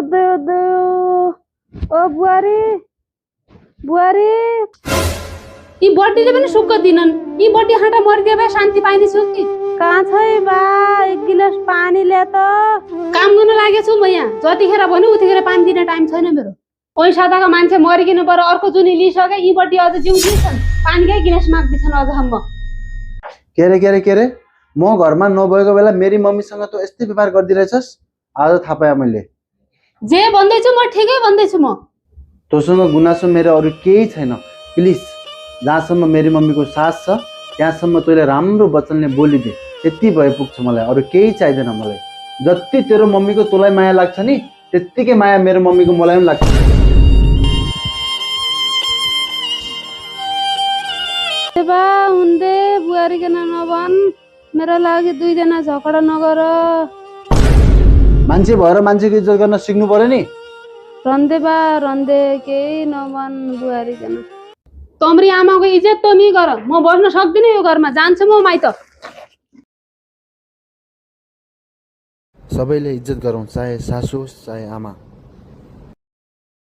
ओदे ओदे ओ बुहारी बुहारी यी बर्थडे पनि सुक्क दिनन् यी बर्थडे खाँदा मरिदिए भए शान्ति पाइने छु कि कहाँ छै बा एक गिलास पानी ल्या त काम गर्न लागेको छु म यहाँ जतिखेर भन्यो उतिखेर पानी दिने टाइम छैन मेरो ओइ सादाको मान्छे मरिकिनु पर अर्को जुनी लिइसके यी बर्थडे अझ जिउँदै छन् पानीकै गिलास माग्दैछन् अझसम्म के रे म घरमा नभएको बेला मेरी मम्मीसँग त यस्तै व्यवहार गर्दिरहेछस् आज थाहा पाएँ मैले जे भन्दैछु म ठिकै भन्दैछु म तँसँग गुनासो मेरो अरू केही छैन प्लिज जहाँसम्म मेरी मम्मीको सास छ त्यहाँसम्म तैँले राम्रो वचनले बोलिदे त्यति भए पुग्छ मलाई अरू केही चाहिँदैन मलाई जति तेरो मम्मीको तँलाई माया लाग्छ नि त्यत्तिकै माया मेरो मम्मीको मलाई पनि लाग्छ बा हुँदै बुहारी किन नभन् मेरो लागि दुईजना झगडा नगर मान्छे भएर मान्छेको इज्जत गर्न सिक्नु पर्यो नि रन्दे बा रन्दे केही नभन् बुहारी किन तम्री आमाको इज्जत तमी गर म बस्न सक्दिनँ यो घरमा जान्छु म माइत सबैले इज्जत गरौँ चाहे सासु होस् चाहे आमा